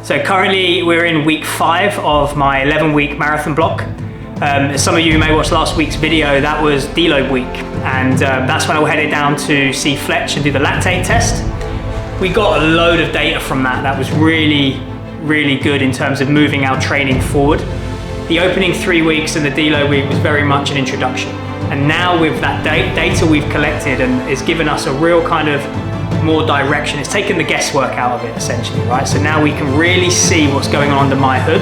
So currently we're in week 5 of my 11-week marathon block. As some of you may watch last week's video, that was deload week, and that's when I headed down to see Fletch and do the lactate test. We got a load of data from that. That was really good in terms of moving our training forward. The opening 3 weeks and the deload week was very much an introduction. And now with that data we've collected, and it's given us a real kind of more direction. It's taken the guesswork out of it essentially, right? So now we can really see what's going on under my hood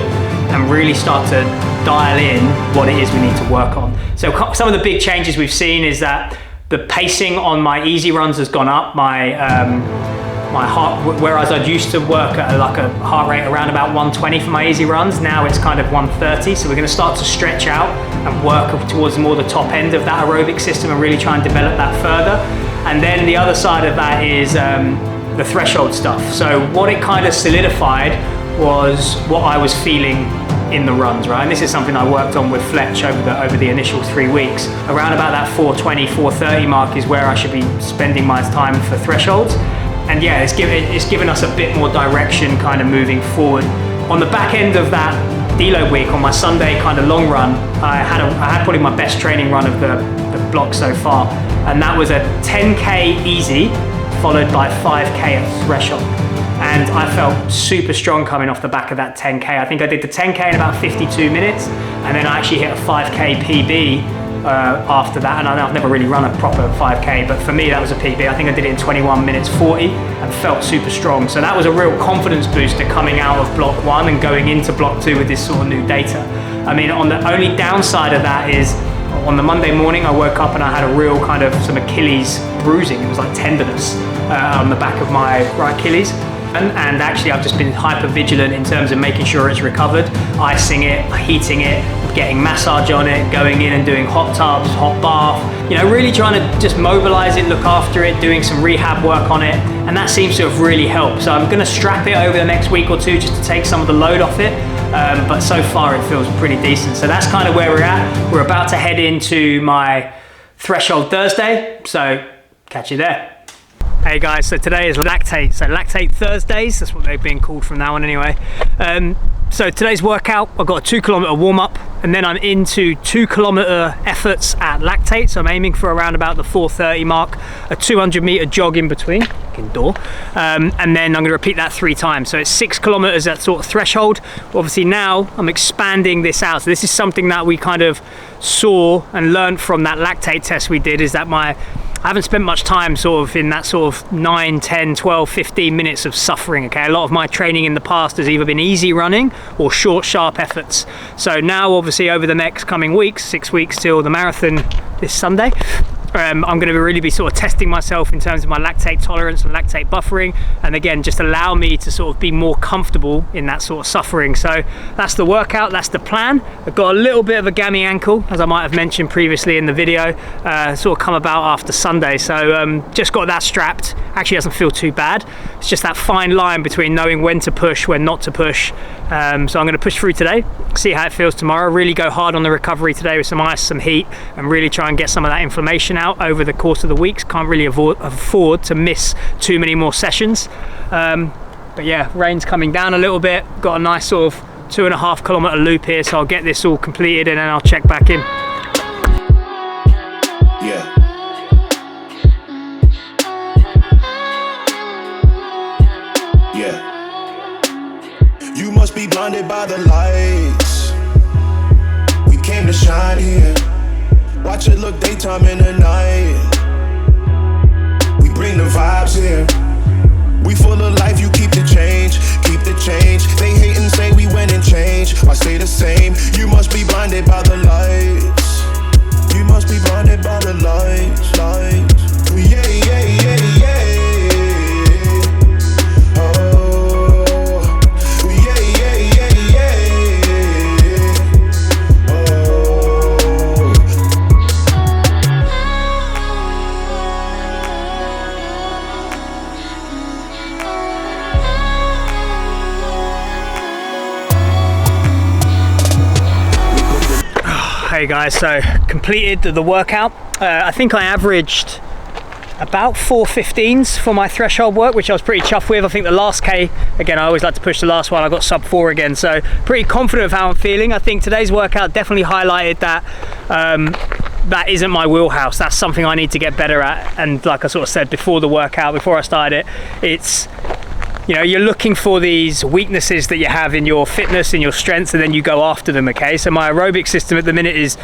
and really start to dial in what it is we need to work on. So some of the big changes we've seen is that the pacing on my easy runs has gone up. My heart, whereas I'd used to work at like a heart rate around about 120 for my easy runs, now it's kind of 130. So we're going to start to stretch out and work towards more the top end of that aerobic system and really try and develop that further. And then the other side of that is the threshold stuff. So what it kind of solidified was what I was feeling in the runs, right? And this is something I worked on with Fletch over the initial 3 weeks. Around about that 420, 430 mark is where I should be spending my time for thresholds. And yeah, it's given us a bit more direction kind of moving forward. On the back end of that deload week, on my Sunday kind of long run, I had probably my best training run of the block so far. And that was a 10K easy, followed by 5K at threshold. And I felt super strong coming off the back of that 10K. I think I did the 10K in about 52 minutes, and then I actually hit a 5K PB after that. And I've never really run a proper 5K, but for me that was a PB. I think I did it in 21 minutes 40 and felt super strong. So that was a real confidence booster coming out of block 1 and going into block 2 with this sort of new data. I mean, on the only downside of that is, on the Monday morning, I woke up and I had a real kind of some Achilles bruising. It was like tenderness on the back of my right Achilles. And actually I've just been hyper vigilant in terms of making sure it's recovered, icing it, heating it, getting massage on it, going in and doing hot tubs, hot bath, you know, really trying to just mobilize it, look after it, doing some rehab work on it. And that seems to have really helped. So I'm going to strap it over the next week or two just to take some of the load off it. But so far it feels pretty decent. So that's kind of where we're at. We're about to head into my threshold Thursday. So catch you there. Hey guys, so today is lactate. So lactate Thursdays, that's what they've been called from now on anyway. So today's workout, I've got a 2 kilometer warm up, and then I'm into 2 kilometer efforts at lactate. So I'm aiming for around about the 4:30 mark, a 200 meter jog in between, indoor. And then I'm gonna repeat that 3 times. So it's 6 kilometers at sort of threshold. Obviously now I'm expanding this out. So this is something that we kind of saw and learned from that lactate test we did, is that I haven't spent much time sort of in that sort of 9, 10, 12, 15 minutes of suffering, okay? A lot of my training in the past has either been easy running or short, sharp efforts. So now, obviously, over the next coming weeks, 6 weeks till the marathon this Sunday, I'm going to really be sort of testing myself in terms of my lactate tolerance and lactate buffering, and again just allow me to sort of be more comfortable in that sort of suffering. So that's the workout, that's the plan. I've got a little bit of a gammy ankle, as I might have mentioned previously in the video, sort of come about after Sunday, so just got that strapped. Actually doesn't feel too bad. It's just that fine line between knowing when to push, when not to push. So I'm going to push through today, see how it feels tomorrow, really go hard on the recovery today with some ice, some heat, and really try and get some of that inflammation out over the course of the weeks. Can't really afford to miss too many more sessions. But yeah, rain's coming down a little bit. Got a nice sort of 2.5 kilometer loop here, so I'll get this all completed and then I'll check back in. Yeah. You must be blinded by the lights. We came to shine here. Watch it look daytime in the night. We bring the vibes here. We full of life, you keep the change, keep the change. They hate and say we went and changed. I stay the same. You must be blinded by the lights. You must be blinded by the lights, lights. Yeah, yeah, yeah, yeah. Okay guys, so completed the workout. I think I averaged about 4:15s for my threshold work, which I was pretty chuffed with. I think the last K, again, I always like to push the last one, I got sub 4 again, so pretty confident of how I'm feeling. I think today's workout definitely highlighted that that isn't my wheelhouse. That's something I need to get better at. And like I sort of said before the workout, before I started it, it's, you know, you're looking for these weaknesses that you have in your fitness and your strengths, and then you go after them, okay? So my aerobic system at the minute is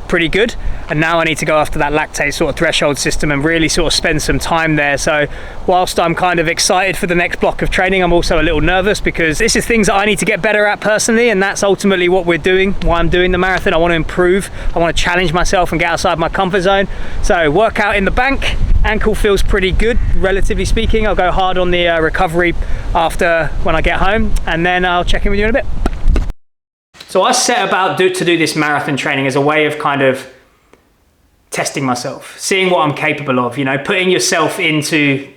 pretty good, and now I need to go after that lactate sort of threshold system and really sort of spend some time there. So whilst I'm kind of excited for the next block of training, I'm also a little nervous because this is things that I need to get better at personally, and that's ultimately what we're doing, why I'm doing the marathon. I want to improve, I want to challenge myself and get outside my comfort zone. So workout in the bank, ankle feels pretty good relatively speaking. I'll go hard on the recovery after when I get home, and then I'll check in with you in a bit. So I set about to do this marathon training as a way of kind of testing myself, seeing what I'm capable of, you know, putting yourself into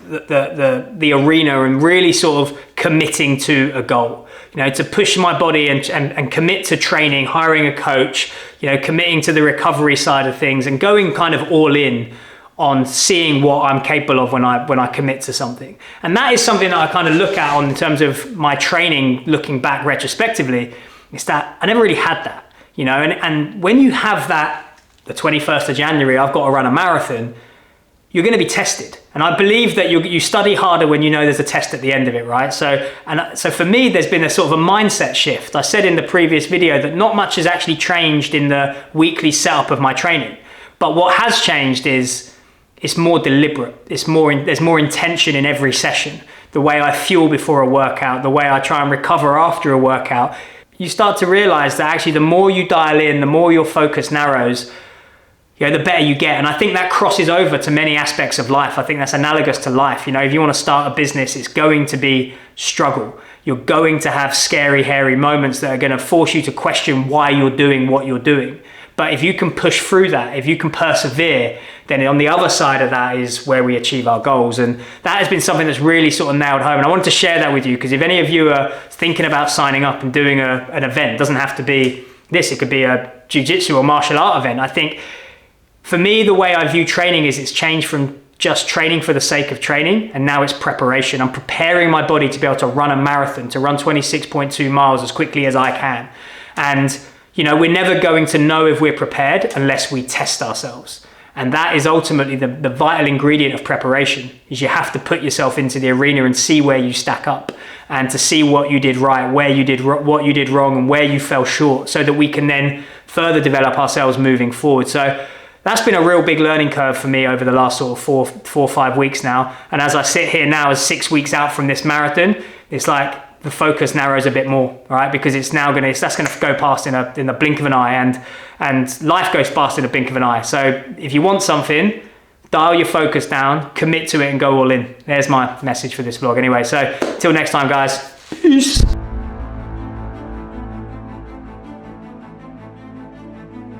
the arena and really sort of committing to a goal, you know, to push my body and commit to training, hiring a coach, you know, committing to the recovery side of things and going kind of all in on seeing what I'm capable of when I commit to something. And that is something that I kind of look at in terms of my training, looking back retrospectively. It's that I never really had that, you know, and when you have that, the 21st of January, I've got to run a marathon, you're going to be tested. And I believe that you study harder when you know there's a test at the end of it, right? So for me, there's been a sort of a mindset shift. I said in the previous video that not much has actually changed in the weekly setup of my training. But what has changed is it's more deliberate. There's more intention in every session. The way I fuel before a workout, the way I try and recover after a workout. You start to realize that actually the more you dial in, the more your focus narrows, you know, the better you get. And I think that crosses over to many aspects of life. I think that's analogous to life. You know, if you want to start a business, it's going to be struggle. You're going to have scary, hairy moments that are going to force you to question why you're doing what you're doing. But if you can push through that, if you can persevere, then on the other side of that is where we achieve our goals. And that has been something that's really sort of nailed home. And I wanted to share that with you because if any of you are thinking about signing up and doing an event, it doesn't have to be this, it could be a jiu-jitsu or martial art event. I think for me, the way I view training is it's changed from just training for the sake of training, and now it's preparation. I'm preparing my body to be able to run a marathon, to run 26.2 miles as quickly as I can. And you know, we're never going to know if we're prepared unless we test ourselves. And that is ultimately the vital ingredient of preparation, is you have to put yourself into the arena and see where you stack up and to see what you did right, where you did what you did wrong and where you fell short, so that we can then further develop ourselves moving forward. So that's been a real big learning curve for me over the last sort of four or 5 weeks now. And as I sit here now as 6 weeks out from this marathon, it's like the focus narrows a bit more, right? Because that's going to go past in the blink of an eye, and life goes past in a blink of an eye. So if you want something, dial your focus down, commit to it and go all in. There's my message for this vlog anyway. So till next time, guys. Peace.